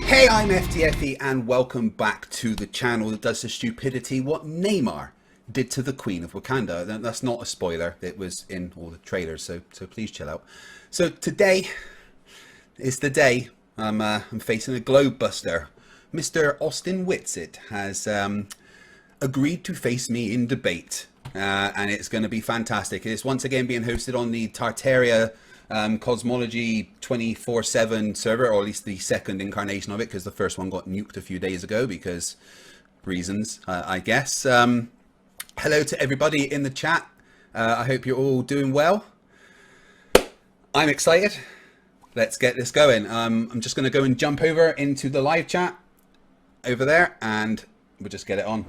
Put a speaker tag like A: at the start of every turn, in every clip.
A: Hey, I'm FTFE and welcome back to the channel that does the stupidity what Neymar did to the Queen of Wakanda. That's not a spoiler, it was in all the trailers, so please chill out. So today is the day I'm facing a globe buster. Mr. Austin Witsit has agreed to face me in debate, and it's going to be fantastic. It's once again being hosted on the Tartaria Cosmology 24/7 server, or at least the second incarnation of it, because the first one got nuked a few days ago because reasons, I guess. Hello to everybody in the chat. I hope you're all doing well. I'm excited. Let's get this going. I'm just going to go and jump over into the live chat over there, and we'll just get it on.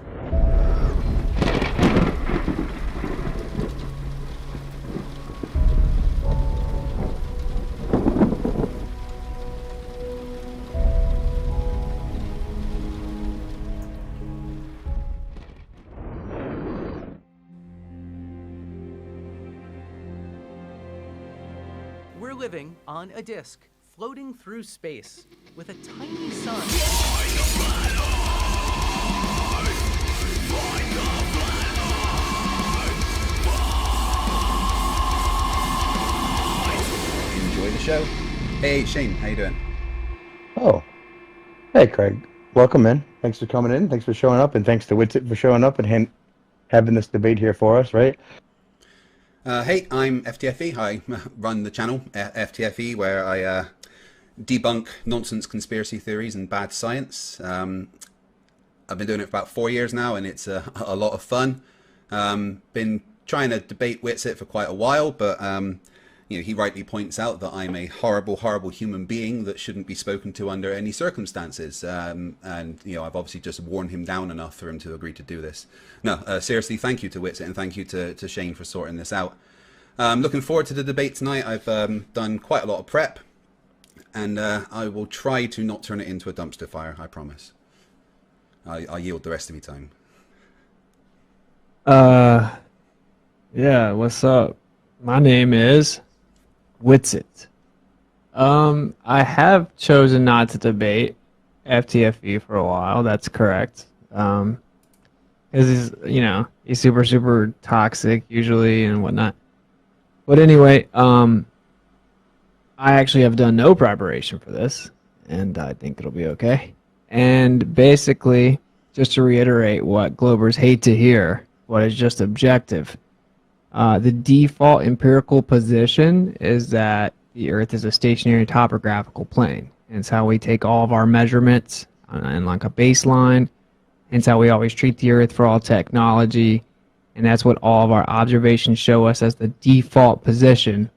B: We're living on a disk, floating through space, with a tiny sun.
A: Enjoy the show. Hey Shane, how you doing?
C: Oh, hey Craig, welcome in. Thanks for coming in. Thanks for showing up, and thanks to Witsit for showing up and having this debate here for us, right?
A: Hey, I'm FTFE. I run the channel FTFE, where I debunk nonsense conspiracy theories and bad science. I've been doing it for about 4 years now, and it's a lot of fun. Been trying to debate Witsit for quite a while, but you know, he rightly points out that I'm a horrible, horrible human being that shouldn't be spoken to under any circumstances. And you know, I've obviously just worn him down enough for him to agree to do this. No, seriously, thank you to Witsit, and thank you to Shane for sorting this out. Looking forward to the debate tonight. I've done quite a lot of prep, and I will try to not turn it into a dumpster fire, I promise. I'll yield the rest of my time.
D: Yeah, what's up? My name is Witsit. I have chosen not to debate FTFE for a while, that's correct. Because he's, you know, he's super, super toxic usually and whatnot. But anyway, I actually have done no preparation for this, and I think it'll be okay. And basically, just to reiterate what Globers hate to hear, what is just objective, the default empirical position is that the Earth is a stationary topographical plane. And it's how we take all of our measurements and like a baseline. And it's how we always treat the Earth for all technology. And that's what all of our observations show us as the default position.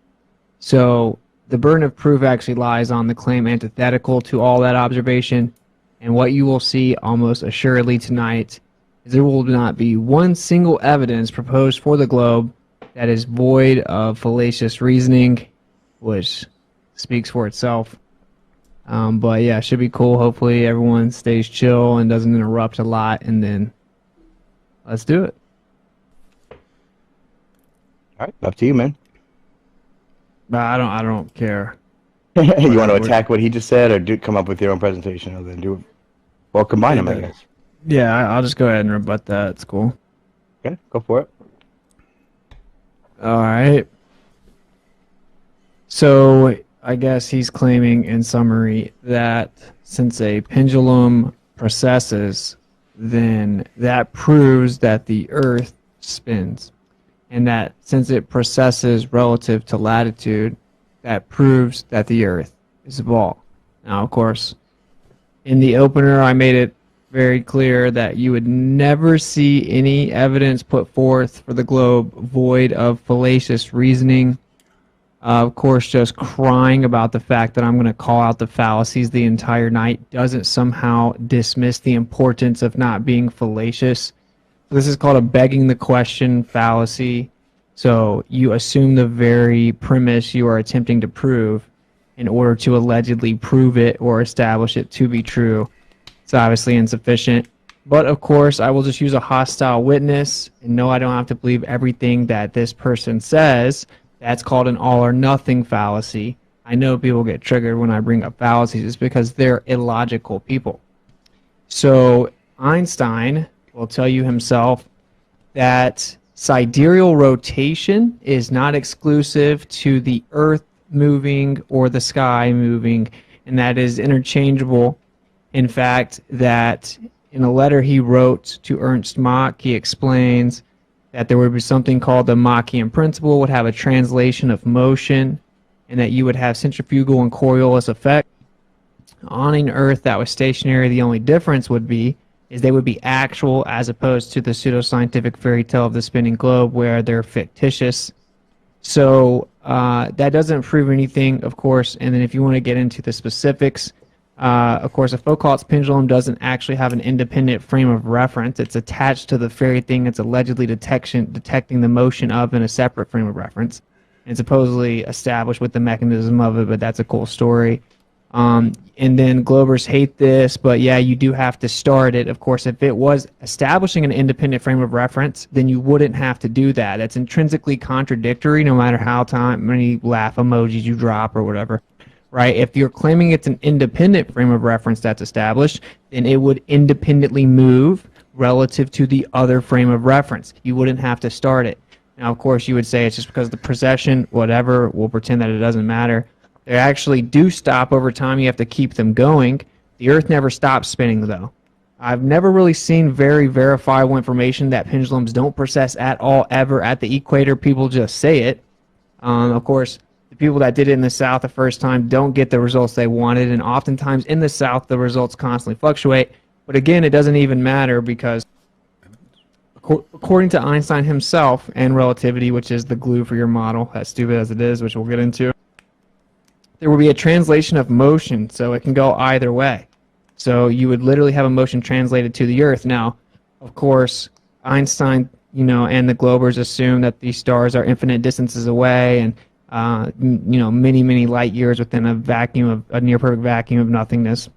D: So the burden of proof actually lies on the claim antithetical to all that observation. And what you will see almost assuredly tonight is there will not be one single evidence proposed for the globe that is void of fallacious reasoning, which speaks for itself. But yeah, it should be cool. Hopefully everyone stays chill and doesn't interrupt a lot, and then let's do it.
C: All right, up to you, man.
D: But I don't care.
C: You want to attack what he just said, or come up with your own presentation, or then do it? Well, combine them, I guess.
D: Yeah, I'll just go ahead and rebut that. It's cool.
C: Okay, go for it.
D: All right. So I guess he's claiming in summary that since a pendulum precesses, then that proves that the Earth spins. And that since it precesses relative to latitude, that proves that the Earth is a ball. Now, of course, in the opener, I made it very clear that you would never see any evidence put forth for the globe void of fallacious reasoning. Of course, just crying about the fact that I'm going to call out the fallacies the entire night doesn't somehow dismiss the importance of not being fallacious. This is called a begging the question fallacy. So you assume the very premise you are attempting to prove in order to allegedly prove it or establish it to be true. It's obviously insufficient. But of course, I will just use a hostile witness, and no, I don't have to believe everything that this person says. That's called an all or nothing fallacy. I know people get triggered when I bring up fallacies. It's because they're illogical people. So Einstein will tell you himself that sidereal rotation is not exclusive to the Earth moving or the sky moving, and that is interchangeable. In fact, that in a letter he wrote to Ernst Mach, he explains that there would be something called the Machian principle, would have a translation of motion, and that you would have centrifugal and Coriolis effect on an Earth that was stationary. The only difference would be is they would be actual as opposed to the pseudoscientific fairy tale of the spinning globe where they're fictitious. So that doesn't prove anything, of course. And then if you want to get into the specifics, of course, a Foucault's pendulum doesn't actually have an independent frame of reference. It's attached to the very thing it's allegedly detecting the motion of in a separate frame of reference. And supposedly established with the mechanism of it, but that's a cool story. And then Globers hate this, but yeah, you do have to start it. Of course, if it was establishing an independent frame of reference, then you wouldn't have to do that. That's intrinsically contradictory, no matter how many laugh emojis you drop or whatever, right? If you're claiming it's an independent frame of reference that's established, then it would independently move relative to the other frame of reference. You wouldn't have to start it. Now, of course, you would say it's just because of the precession, whatever. We'll pretend that it doesn't matter. They actually do stop over time. You have to keep them going. The Earth never stops spinning, though. I've never really seen very verifiable information that pendulums don't precess at all, ever, at the equator. People just say it. Of course, the people that did it in the South the first time don't get the results they wanted, and oftentimes in the South, the results constantly fluctuate. But again, it doesn't even matter because according to Einstein himself and relativity, which is the glue for your model, as stupid as it is, which we'll get into, there will be a translation of motion, so it can go either way. So you would literally have a motion translated to the Earth. Now, of course, Einstein, and the Globers assume that these stars are infinite distances away and, many, many light years within a near perfect vacuum of nothingness.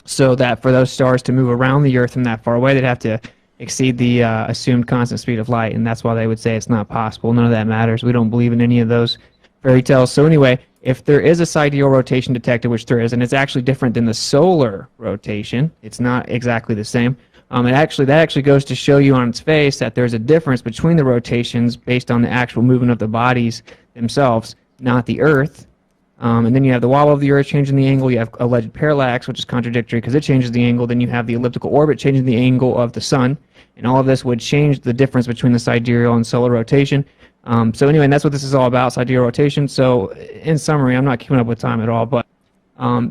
D: So that for those stars to move around the Earth from that far away, they'd have to exceed the assumed constant speed of light, and that's why they would say it's not possible. None of that matters. We don't believe in any of those fairy tales. So anyway, if there is a sidereal rotation detected, which there is, and it's actually different than the solar rotation, it's not exactly the same. That actually goes to show you on its face that there's a difference between the rotations based on the actual movement of the bodies themselves, not the Earth. And then you have the wobble of the Earth changing the angle. You have alleged parallax, which is contradictory because it changes the angle. Then you have the elliptical orbit changing the angle of the sun. And all of this would change the difference between the sidereal and solar rotation. So anyway, and that's what this is all about, sidereal rotation. So in summary, I'm not keeping up with time at all, but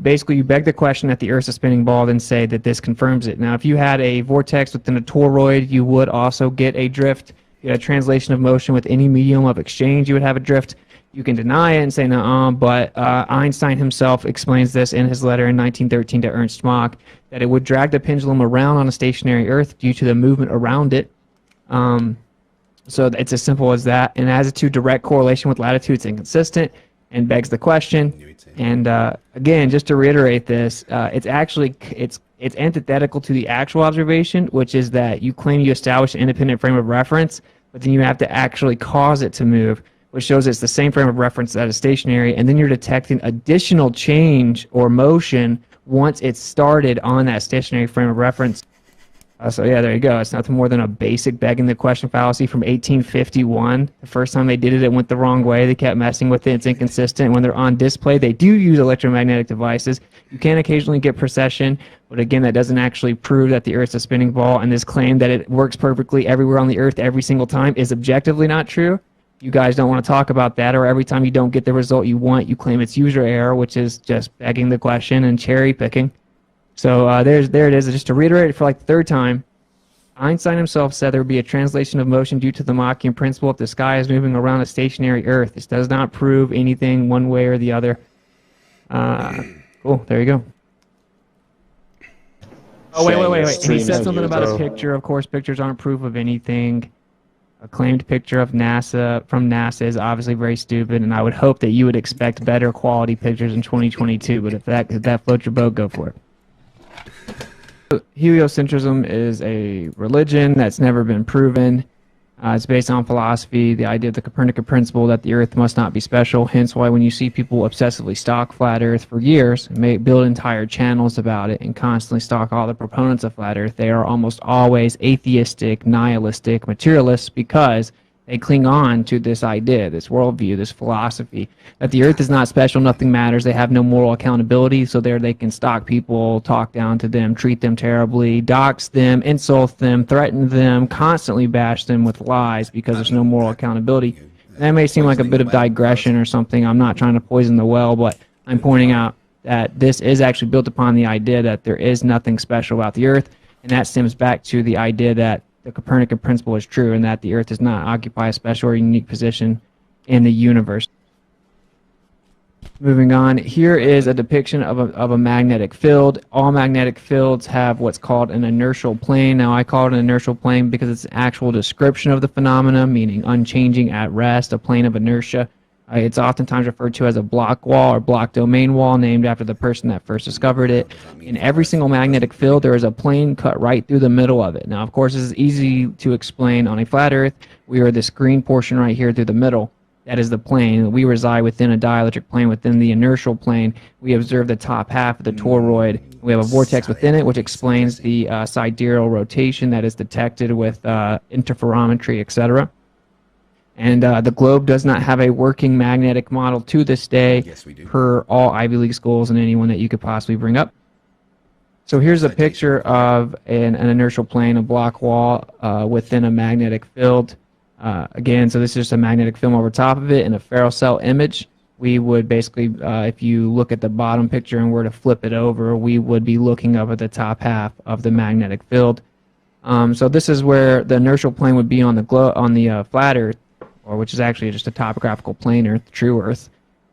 D: basically you beg the question that the Earth's a spinning ball, then say that this confirms it. Now, if you had a vortex within a toroid, you would also get a drift. If you had a translation of motion with any medium of exchange, you would have a drift. You can deny it and say no, but Einstein himself explains this in his letter in 1913 to Ernst Mach, that it would drag the pendulum around on a stationary Earth due to the movement around it. So it's as simple as that. And as to direct correlation with latitude, it's inconsistent and begs the question. And again, just to reiterate this, it's antithetical to the actual observation, which is that you claim you establish an independent frame of reference, but then you have to actually cause it to move, which shows it's the same frame of reference that is stationary, and then you're detecting additional change or motion once it's started on that stationary frame of reference. So yeah, there you go. It's nothing more than a basic begging the question fallacy from 1851. The first time they did it, it went the wrong way. They kept messing with it. It's inconsistent. When they're on display, they do use electromagnetic devices. You can occasionally get precession, but again, that doesn't actually prove that the Earth's a spinning ball, and this claim that it works perfectly everywhere on the Earth every single time is objectively not true. You guys don't want to talk about that, or every time you don't get the result you want, you claim it's user error, which is just begging the question and cherry picking. So there it is. Just to reiterate it for like the third time, Einstein himself said there would be a translation of motion due to the Machian principle if the sky is moving around a stationary Earth. This does not prove anything one way or the other. Cool, there you go. Oh, wait. He said something about a picture. Of course, pictures aren't proof of anything. A claimed picture of NASA from NASA is obviously very stupid, and I would hope that you would expect better quality pictures in 2022, but if that floats your boat, go for it. Heliocentrism is a religion that's never been proven. It's based on philosophy, the idea of the Copernican principle that the Earth must not be special. Hence why when you see people obsessively stalk flat Earth for years, and build entire channels about it, and constantly stalk all the proponents of flat Earth, they are almost always atheistic, nihilistic, materialists, because they cling on to this idea, this worldview, this philosophy, that the Earth is not special, nothing matters. They have no moral accountability, so there they can stalk people, talk down to them, treat them terribly, dox them, insult them, threaten them, constantly bash them with lies because there's no moral accountability. That may seem like a bit of digression or something. I'm not trying to poison the well, but I'm pointing out that this is actually built upon the idea that there is nothing special about the Earth, and that stems back to the idea that the Copernican principle is true and that the Earth does not occupy a special or unique position in the universe. Moving on, here is a depiction of a magnetic field. All magnetic fields have what's called an inertial plane. Now, I call it an inertial plane because it's an actual description of the phenomena, meaning unchanging at rest, a plane of inertia. It's oftentimes referred to as a block wall or block domain wall, named after the person that first discovered it. In every single magnetic field, there is a plane cut right through the middle of it. Now, of course, this is easy to explain on a flat Earth. We are this green portion right here through the middle. That is the plane. We reside within a dielectric plane, within the inertial plane. We observe the top half of the toroid. We have a vortex within it, which explains the sidereal rotation that is detected with interferometry, etc. And the globe does not have a working magnetic model to this day,
A: Yes, we do.
D: per all Ivy League schools and anyone that you could possibly bring up. So here's a picture of an inertial plane, a block wall within a magnetic field. Again, so this is just a magnetic film over top of it in a ferrocell image. We would basically, if you look at the bottom picture and were to flip it over, we would be looking up at the top half of the magnetic field. So this is where the inertial plane would be on the flat Earth, or which is actually just a topographical plane Earth, true Earth.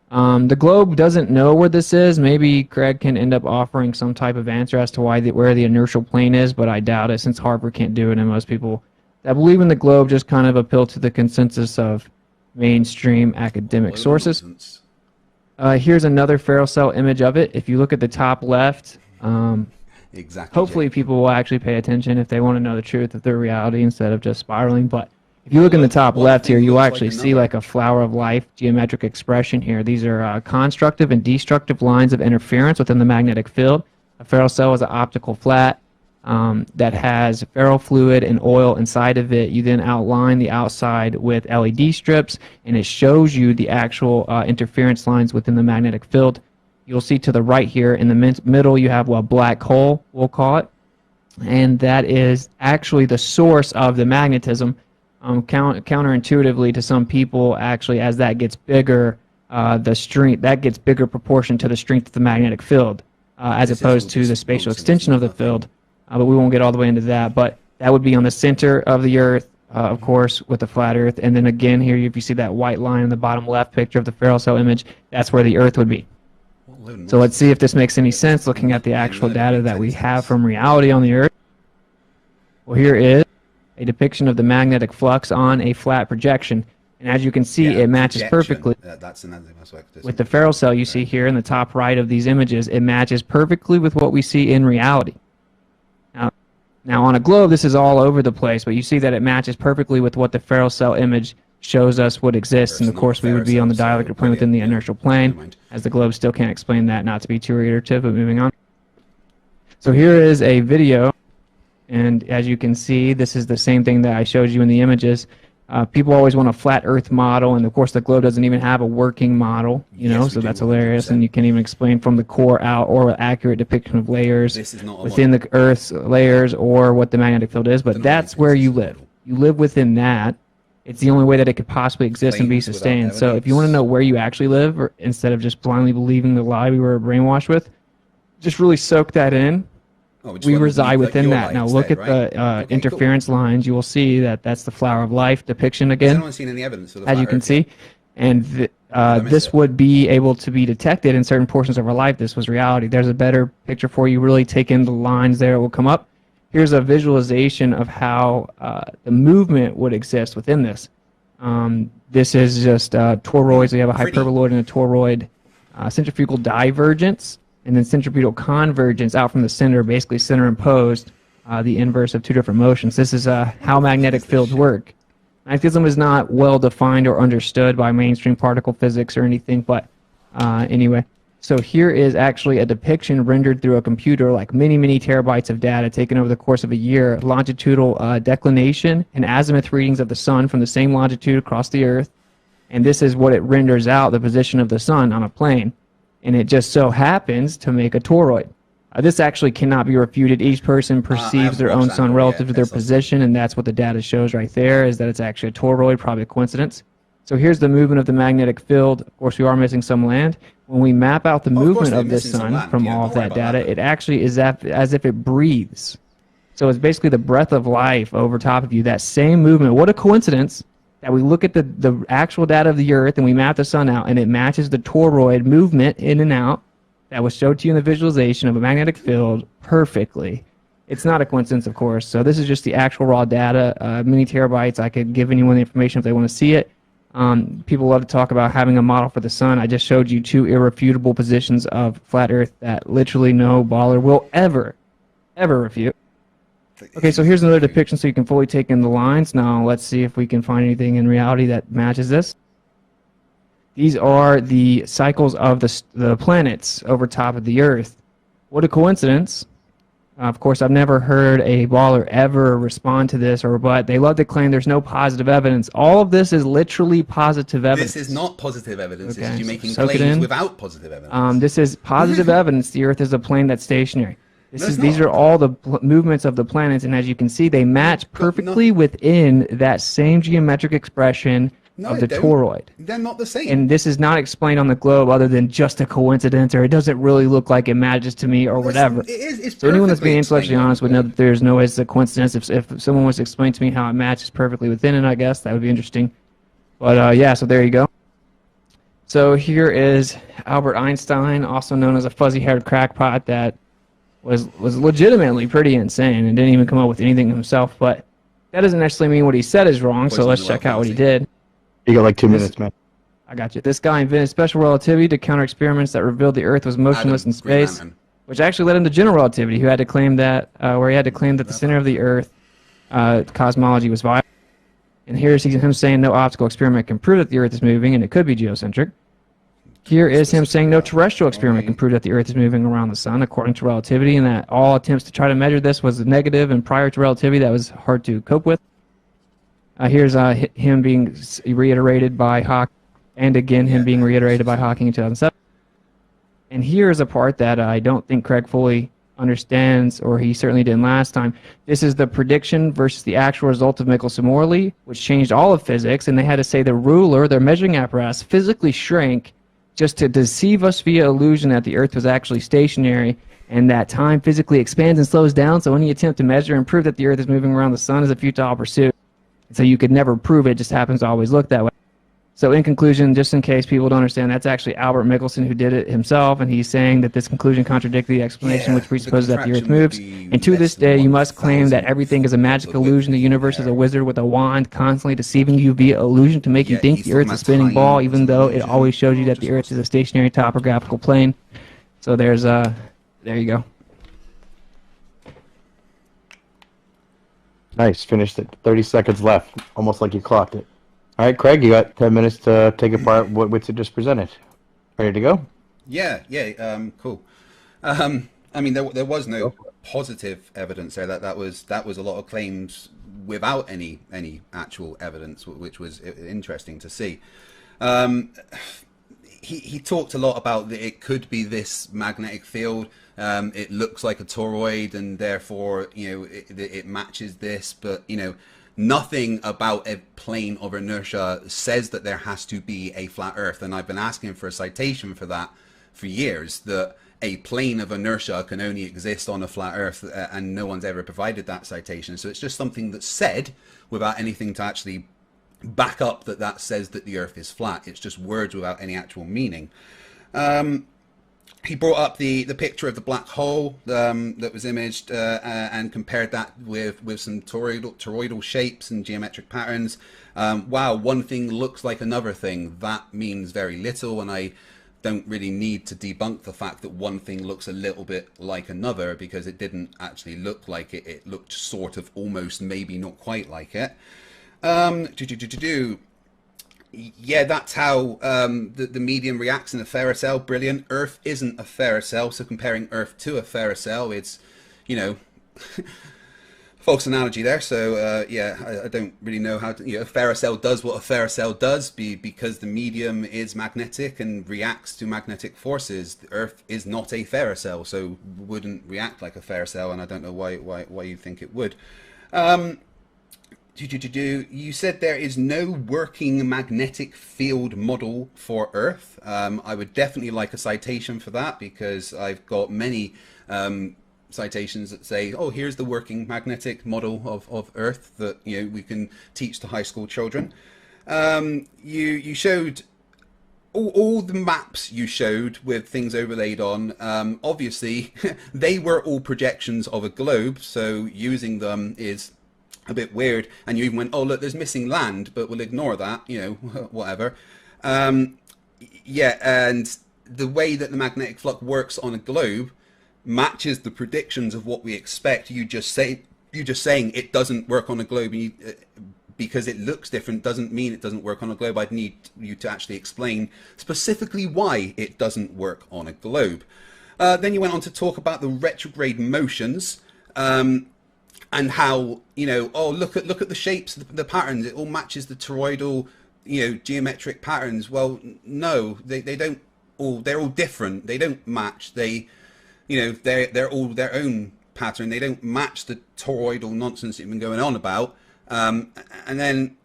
D: The globe doesn't know where this is. Maybe Craig can end up offering some type of answer as to where the inertial plane is, but I doubt it, since Harvard can't do it, and most people that believe in the globe just kind of appeal to the consensus of mainstream academic sources. Here's another ferrocell image of it. If you look at the top left,
A: Exactly.
D: hopefully people will actually pay attention if they want to know the truth of their reality instead of just spiraling. But if you look in the top left here, you'll actually see like a flower of life geometric expression here. These are constructive and destructive lines of interference within the magnetic field. A ferrocell is an optical flat that has ferrofluid and oil inside of it. You then outline the outside with LED strips, and it shows you the actual interference lines within the magnetic field. You'll see to the right here in the middle you have a black hole, we'll call it, and that is actually the source of the magnetism. Counterintuitively to some people, actually, as that gets bigger, the strength that gets bigger proportion to the strength of the magnetic field, as opposed to the spatial extension of the field. But we won't get all the way into that. But that would be on the center of the Earth, of course, with the flat Earth. And then again here, if you see that white line in the bottom left picture of the ferrocell image, that's where the Earth would be. So let's see if this makes any sense looking at the actual data that we have from reality on the Earth. Well, here is a depiction of the magnetic flux on a flat projection. And as you can see, it matches perfectly with the ferrocell you see here in the top right of these images. It matches perfectly with what we see in reality. Now on a globe, this is all over the place, but you see that it matches perfectly with what the ferrocell image shows us would exist. And of course, we would be on the dielectric plane within the inertial plane, as the globe still can't explain that, not to be too reiterative, but moving on. So here is a video, and as you can see, this is the same thing that I showed you in the images. People always want a flat Earth model, and of course the globe doesn't even have a working model, so that's hilarious, and you can't even explain from the core out or accurate depiction of layers within the Earth's layers or what the magnetic field is, but that's where you live. You live within that. It's the only way that it could possibly exist and be sustained. So if you want to know where you actually live, or instead of just blindly believing the lie we were brainwashed with, just really soak that in. We reside within that. Now look at the interference lines. You will see that that's the flower of life depiction again, as you can see. And this would be able to be detected in certain portions of our life. This was reality. There's a better picture for you. Really take in the lines there. It will come up. Here's a visualization of how the movement would exist within this. This is just toroids. We have a hyperboloid and a toroid. Centrifugal divergence. And then centripetal convergence out from the center, basically center imposed, the inverse of two different motions. This is how magnetic fields work. Magnetism is not well defined or understood by mainstream particle physics or anything, but anyway. So here is actually a depiction rendered through a computer, like many, many terabytes of data taken over the course of a year, longitudinal declination and azimuth readings of the sun from the same longitude across the Earth. And this is what it renders out, the position of the sun on a plane. And it just so happens to make a toroid. This actually cannot be refuted. Each person perceives their own sun relative to their position, and that's what the data shows right there, is that it's actually a toroid, probably a coincidence. So here's the movement of the magnetic field. Of course, we are missing some land. When we map out the movement of this sun from all of that data, it actually is as if it breathes. So it's basically the breath of life over top of you, that same movement. What a coincidence that we look at the actual data of the Earth and we map the sun out, and it matches the toroid movement in and out that was showed to you in the visualization of a magnetic field perfectly. It's not a coincidence, of course. So this is just the actual raw data, many terabytes. I could give anyone the information if they want to see it. People love to talk about having a model for the sun. I just showed you 2 irrefutable positions of flat Earth that literally no baller will ever refute. Okay, so here's another depiction so you can fully take in the lines. Now let's see if we can find anything in reality that matches this. These are the cycles of the planets over top of the Earth. What a coincidence. Of course, I've never heard a baller ever respond to this or rebut. They love to claim there's no positive evidence. All of this is literally positive evidence.
A: This is not positive evidence.
D: Okay,
A: This is you making
D: soak it
A: claims
D: in.
A: without positive evidence.
D: This is positive evidence. The Earth is a plane that's stationary.
A: No, it's
D: These
A: not.
D: are all the movements of the planets, and as you can see, they match perfectly within that same geometric expression of the
A: they don't.
D: toroid.
A: They're not the same.
D: And this is not explained on the globe other than just a coincidence, or it doesn't really look like it matches to me, or whatever.
A: It's
D: So anyone that's
A: perfectly
D: being intellectually
A: explained.
D: honest would know that there's no way it's a coincidence. If someone was to explain to me how it matches perfectly within it, I guess that would be interesting. But yeah, so there you go. So here is Albert Einstein, also known as a fuzzy-haired crackpot that was legitimately pretty insane and didn't even come up with anything himself. But that doesn't necessarily mean what he said is wrong. So
A: Poison
D: let's
A: the
D: check
A: well
D: out what he
A: fallacy.
D: did.
C: You got like 2 minutes, man.
D: I got you. This guy invented special relativity to counter experiments that revealed the Earth was motionless in
A: Green
D: space,
A: Lantern.
D: which actually led him to general relativity, who had to claim that, where he had to claim that the center of the Earth cosmology was viable. And here's him saying no optical experiment can prove that the Earth is moving, and it could be geocentric. Here is him saying no terrestrial experiment can prove that the Earth is moving around the sun according to relativity, and that all attempts to try to measure this was negative, and prior to relativity that was hard to cope with. Here's him being reiterated by Hawking, and again him being reiterated by Hawking in 2007. And here's a part that I don't think Craig fully understands, or he certainly didn't last time. This is the prediction versus the actual result of Michelson-Morley, which changed all of physics, and they had to say the ruler, their measuring apparatus, physically shrank just to deceive us via illusion that the Earth was actually stationary, and that time physically expands and slows down, so any attempt to measure and prove that the Earth is moving around the sun is a futile pursuit. So you could never prove it, just happens to always look that way. So in conclusion, just in case people don't understand, that's actually Albert Michelson who did it himself, and he's saying that this conclusion contradicts the explanation which presupposes that the Earth moves. And to this day, you must claim that everything is a magic illusion. The universe is a wizard with a wand constantly deceiving you via illusion to make you think the Earth is a spinning ball, even though it always shows you that the Earth is a stationary topographical plane. So there's there you go.
C: Nice. Finished it. 30 seconds left. Almost like you clocked it. All right, Craig, you got 10 minutes to take apart what Witsit just presented. Ready to go?
A: Yeah, cool. I mean, there was no positive evidence there. That was a lot of claims without any actual evidence, which was interesting to see. He talked a lot about that it could be this magnetic field. It looks like a toroid, and therefore, it matches this. But nothing about a plane of inertia says that there has to be a flat Earth. And I've been asking for a citation for that for years. That a plane of inertia can only exist on a flat Earth, and no one's ever provided that citation. So it's just something that's said without anything to actually back up that says that the Earth is flat. It's just words without any actual meaning. He brought up the picture of the black hole that was imaged and compared that with some toroidal shapes and geometric patterns. Wow, one thing looks like another thing. That means very little, and I don't really need to debunk the fact that one thing looks a little bit like another, because it didn't actually look like it. It looked sort of almost, maybe not quite like it. Yeah, that's how the medium reacts in a ferrocell. Brilliant. Earth isn't a ferrocell, so comparing Earth to a ferrocell, it's, you know, false analogy there. So yeah, I don't really know how to. A ferrocell does what a ferrocell does, because the medium is magnetic and reacts to magnetic forces. The Earth is not a ferrocell, so wouldn't react like a ferrocell, and I don't know why you think it would. You said there is no working magnetic field model for Earth. I would definitely like a citation for that, because I've got many citations that say, oh, here's the working magnetic model of Earth that we can teach to high school children. You showed all the maps you showed with things overlaid on. Obviously, they were all projections of a globe, so using them is a bit weird. And you even went, oh look, there's missing land, but we'll ignore that, whatever. Yeah, and the way that the magnetic flux works on a globe matches the predictions of what we expect. You just saying it doesn't work on a globe, because it looks different doesn't mean it doesn't work on a globe. I'd need you to actually explain specifically why it doesn't work on a globe. Then you went on to talk about the retrograde motions. And how, oh, look at the shapes, the patterns, it all matches the toroidal, geometric patterns. Well, no, they don't all, they're all different. They don't match. They're all their own pattern. They don't match the toroidal nonsense that you've been going on about. And then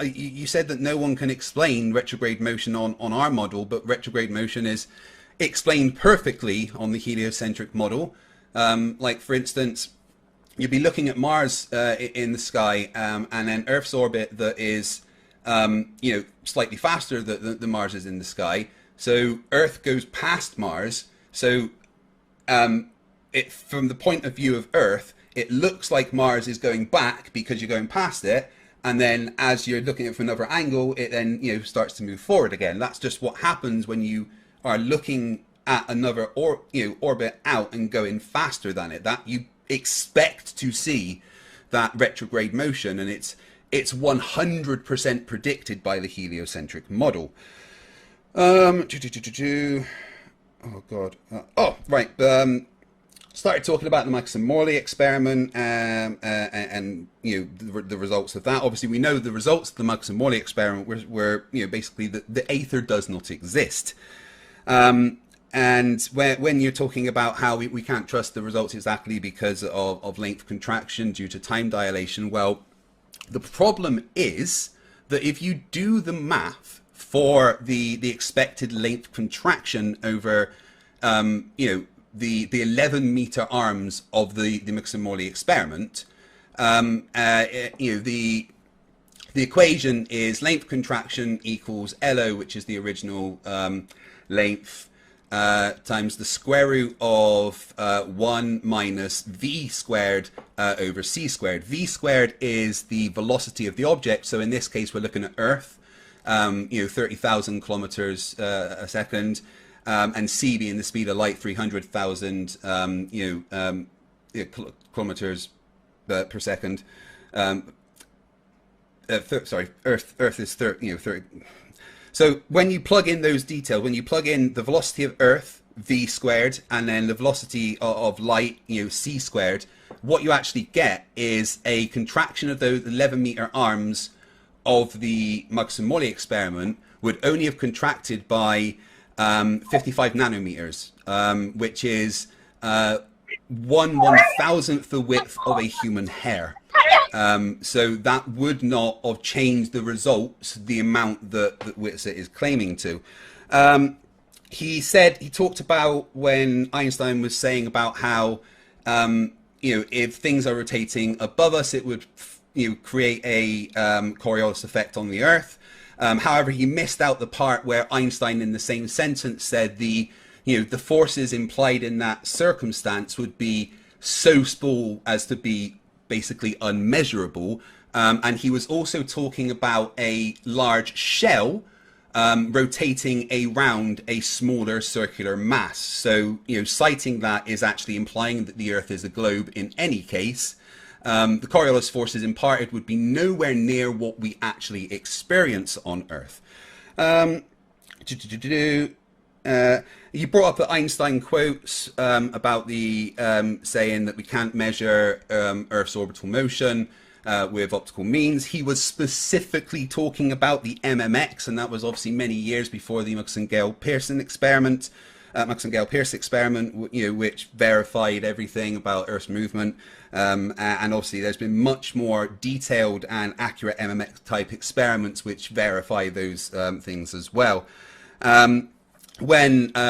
A: you said that no one can explain retrograde motion on our model, but retrograde motion is explained perfectly on the heliocentric model. Like, for instance, you'd be looking at Mars in the sky, and then Earth's orbit that is, slightly faster than Mars is in the sky. So Earth goes past Mars. So from the point of view of Earth, it looks like Mars is going back because you're going past it. And then as you're looking at it from another angle, it then starts to move forward again. That's just what happens when you are looking at another orbit out and going faster than it. That you expect to see that retrograde motion, and it's 100% predicted by the heliocentric model. Oh god. Started talking about the Max-Morley experiment and the results of that. Obviously, we know the results of the Max-Morley experiment were basically the aether does not exist. And when you're talking about how we can't trust the results exactly because of length contraction due to time dilation, well, the problem is that if you do the math for the expected length contraction over, the 11-meter arms of the Max-Morley experiment, the equation is length contraction equals LO, which is the original length, times the square root of 1 minus v squared over c squared. V squared is the velocity of the object. So in this case, we're looking at Earth, 30,000 kilometers a second, and c being the speed of light, 300,000 kilometers per second. Earth is 30. So when you plug in those details, when you plug in the velocity of Earth, v squared, and then the velocity of light, c squared, what you actually get is a contraction of those 11-meter arms of the Max-Morley experiment would only have contracted by 55 nanometers, which is 1/1000th the width of a human hair. So that would not have changed the results, the amount that Witsit is claiming to. He talked about when Einstein was saying about how, if things are rotating above us, it would, create a Coriolis effect on the Earth. However, he missed out the part where Einstein in the same sentence said the forces implied in that circumstance would be so small as to be basically unmeasurable. And he was also talking about a large shell rotating around a smaller circular mass. So, citing that is actually implying that the Earth is a globe in any case. the Coriolis forces imparted would be nowhere near what we actually experience on Earth. You brought up the Einstein quotes about the saying that we can't measure Earth's orbital motion with optical means. He was specifically talking about the MMX, and that was obviously many years before the Maxwell-Gale-Pierce experiment, which verified everything about Earth's movement. And obviously there's been much more detailed and accurate MMX type experiments which verify those things as well. When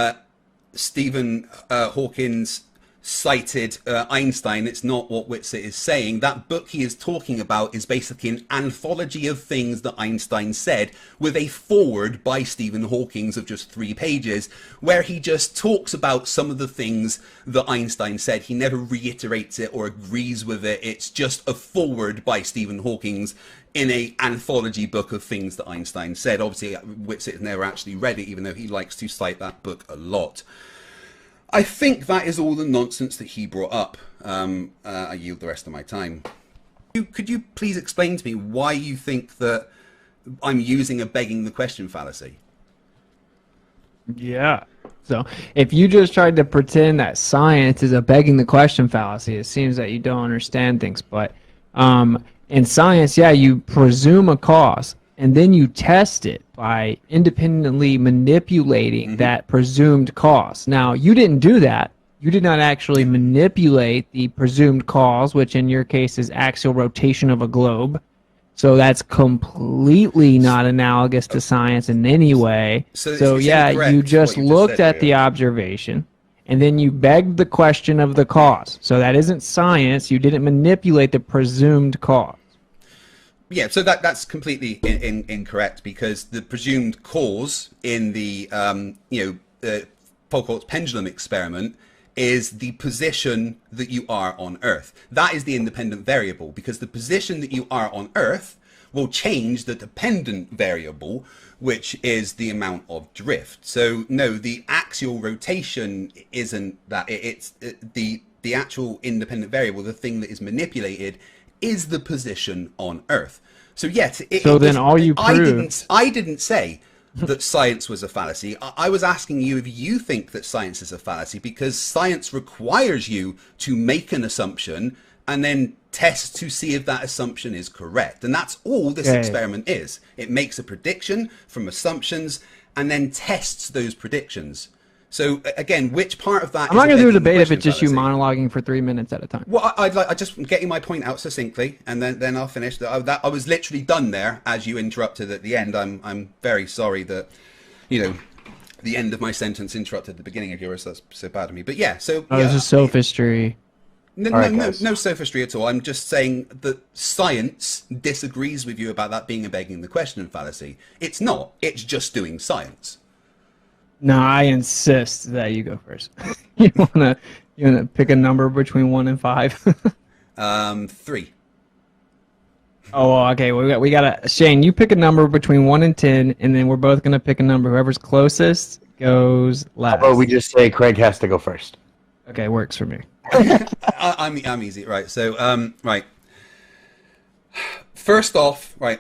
A: Stephen Hawkins cited Einstein, it's not what Witsit is saying. That book he is talking about is basically an anthology of things that Einstein said, with a foreword by Stephen Hawking of just 3 pages, where he just talks about some of the things that Einstein said. He never reiterates it or agrees with it. It's just a foreword by Stephen Hawking in a anthology book of things that Einstein said. Obviously, Witsit has never actually read it, even though he likes to cite that book a lot. I think that is all the nonsense that he brought up. I yield the rest of my time. Could you please explain to me why you think that I'm using a begging the question fallacy?
D: Yeah. So if you just tried to pretend that science is a begging the question fallacy, it seems that you don't understand things. But in science, yeah, you presume a cause, and then you test it by independently manipulating that presumed cause. Now, you didn't do that. You did not actually manipulate the presumed cause, which in your case is axial rotation of a globe. So that's completely not analogous to science in any way. So yeah, you just looked at the observation, and then you begged the question of the cause. So that isn't science. You didn't manipulate the presumed cause.
A: Yeah, so that's completely incorrect, because the presumed cause in the Foucault's pendulum experiment is the position that you are on Earth. That is the independent variable, because the position that you are on Earth will change the dependent variable, which is the amount of drift. So no, the axial rotation isn't that. It's the actual independent variable, the thing that is manipulated, is the position on Earth. So yes,
D: all you proved...
A: I didn't say that science was a fallacy. I was asking you if you think that science is a fallacy, because science requires you to make an assumption and then test to see if that assumption is correct. And that's all this experiment is. It makes a prediction from assumptions and then tests those predictions. So again, which part of that?
D: I'm not going to do a debate if it's just you monologuing for 3 minutes at a time.
A: Well, I just getting my point out succinctly, and then I'll finish. I was literally done there as you interrupted at the end. I'm very sorry that, the end of my sentence interrupted the beginning of yours. That's so bad of me. But yeah, so
D: this is sophistry.
A: No sophistry at all. I'm just saying that science disagrees with you about that being a begging the question fallacy. It's not. It's just doing science.
D: No, I insist that you go first. you wanna pick a number between 1 and 5?
A: 3.
D: Oh, okay. We got Shane. You pick a number between 1 and 10, and then we're both gonna pick a number. Whoever's closest goes last.
C: How about we just say Craig has to go first?
D: Okay, works for me.
A: I'm easy, right? So, right. First off, right.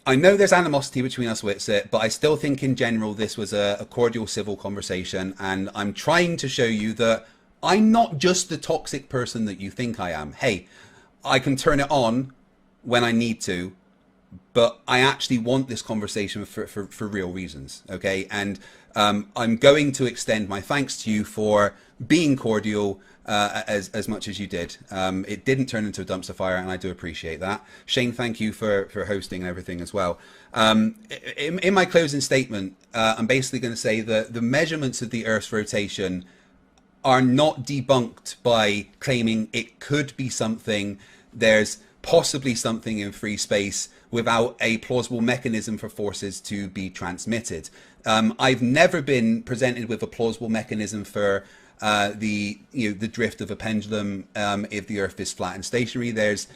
A: I know there's animosity between us, Witsit, but I still think in general this was a cordial civil conversation, and I'm trying to show you that I'm not just the toxic person that you think I am. Hey, I can turn it on when I need to, but I actually want this conversation for real reasons, okay? And I'm going to extend my thanks to you for being cordial as much as you did. It didn't turn into a dumpster fire, and I do appreciate that. Shane, thank you for hosting and everything as well. In my closing statement, I'm basically going to say that the measurements of the Earth's rotation are not debunked by claiming it could be something. There's possibly something in free space without a plausible mechanism for forces to be transmitted. I've never been presented with a plausible mechanism for the drift of a pendulum if the Earth is flat and stationary. There's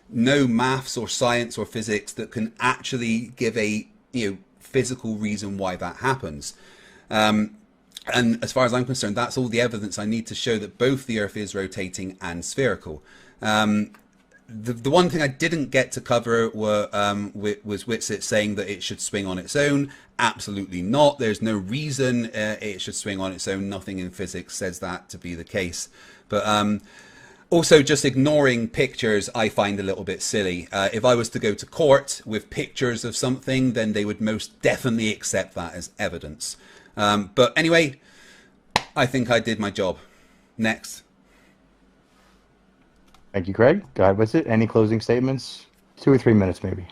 A: no maths or science or physics that can actually give a physical reason why that happens. And as far as I'm concerned, that's all the evidence I need to show that both the Earth is rotating and spherical. The one thing I didn't get to cover was Witsit saying that it should swing on its own. Absolutely not. There's no reason it should swing on its own. Nothing in physics says that to be the case. But also, just ignoring pictures I find a little bit silly. If I was to go to court with pictures of something, then they would most definitely accept that as evidence. But anyway, I think I did my job. Next.
C: Thank you, Craig. Go ahead, Witsit. Any closing statements? 2 or 3 minutes, maybe.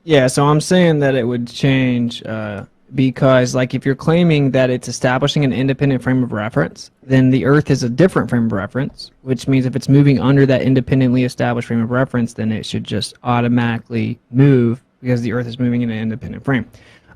D: Yeah, so I'm saying that it would change because, like, if you're claiming that it's establishing an independent frame of reference, then the Earth is a different frame of reference, which means if it's moving under that independently established frame of reference, then it should just automatically move because the Earth is moving in an independent frame.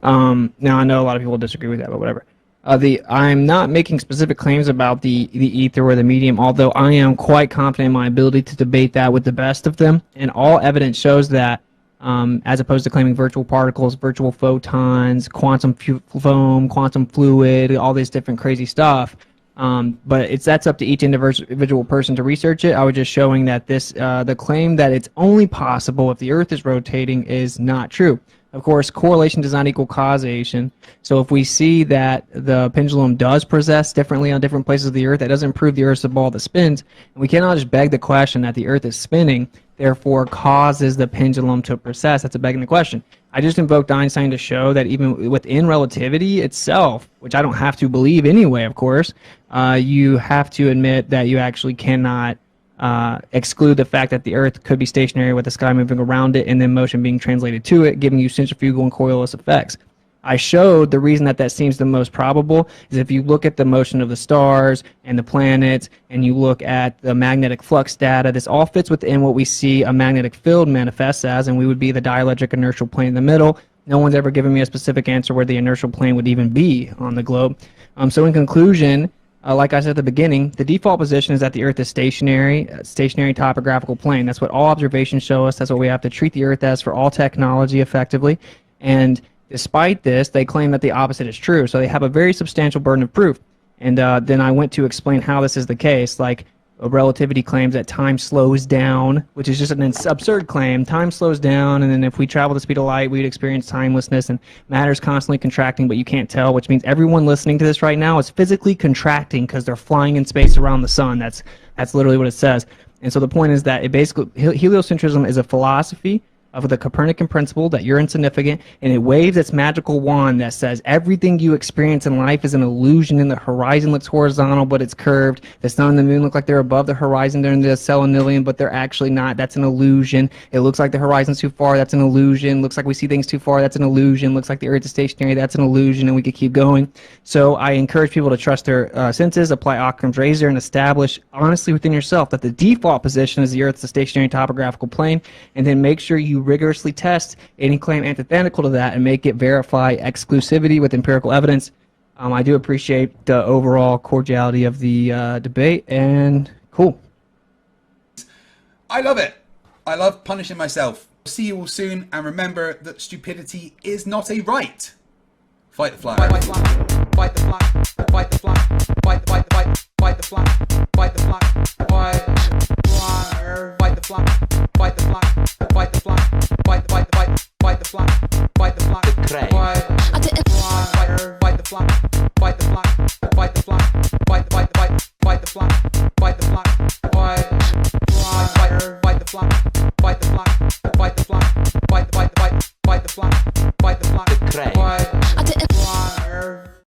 D: Now, I know a lot of people disagree with that, but whatever. I'm not making specific claims about the ether or the medium, although I am quite confident in my ability to debate that with the best of them, and all evidence shows that. As opposed to claiming virtual particles, virtual photons, quantum foam, quantum fluid, all this different crazy stuff. But that's up to each individual person to research it. I was just showing that the claim that it's only possible if the Earth is rotating is not true. Of course, correlation does not equal causation. So if we see that the pendulum does precess differently on different places of the Earth, that doesn't prove the Earth's a ball that spins. And we cannot just beg the question that the Earth is spinning, therefore causes the pendulum to precess. That's a begging the question. I just invoked Einstein to show that even within relativity itself, which I don't have to believe anyway, of course, you have to admit that you actually cannot exclude the fact that the Earth could be stationary with the sky moving around it and then motion being translated to it, giving you centrifugal and Coriolis effects. I showed the reason that seems the most probable is if you look at the motion of the stars and the planets and you look at the magnetic flux data, this all fits within what we see a magnetic field manifests as, and we would be the dielectric inertial plane in the middle. No one's ever given me a specific answer where the inertial plane would even be on the globe. So in conclusion, like I said at the beginning, the default position is that the Earth is stationary topographical plane. That's what all observations show us. That's what we have to treat the Earth as for all technology effectively. And despite this, they claim that the opposite is true. So they have a very substantial burden of proof. And then I went to explain how this is the case. Like relativity claims that time slows down, which is just an absurd claim. Time slows down, and then if we travel the speed of light, we'd experience timelessness, and matter is constantly contracting, but you can't tell, which means everyone listening to this right now is physically contracting because they're flying in space around the sun. That's literally what it says. And so the point is that it basically, heliocentrism is a philosophy of the Copernican principle that you're insignificant, and it waves its magical wand that says everything you experience in life is an illusion, and the horizon looks horizontal but it's curved. The sun and the moon look like they're above the horizon during the selenium, but they're actually not. That's an illusion. It looks like the horizon's too far. That's an illusion. Looks like we see things too far. That's an illusion. Looks like the Earth is stationary. That's an illusion, and we could keep going. So I encourage people to trust their senses, apply Occam's razor, and establish honestly within yourself that the default position is the Earth's a stationary topographical plane, and then make sure you rigorously test any claim antithetical to that and make it verify exclusivity with empirical evidence. I do appreciate the overall cordiality of the debate, and cool.
A: I love it. I love punishing myself. See you all soon, and remember that stupidity is not a right. Fight the flag.
B: Fight the flag. Fight the flag. Fight the flag.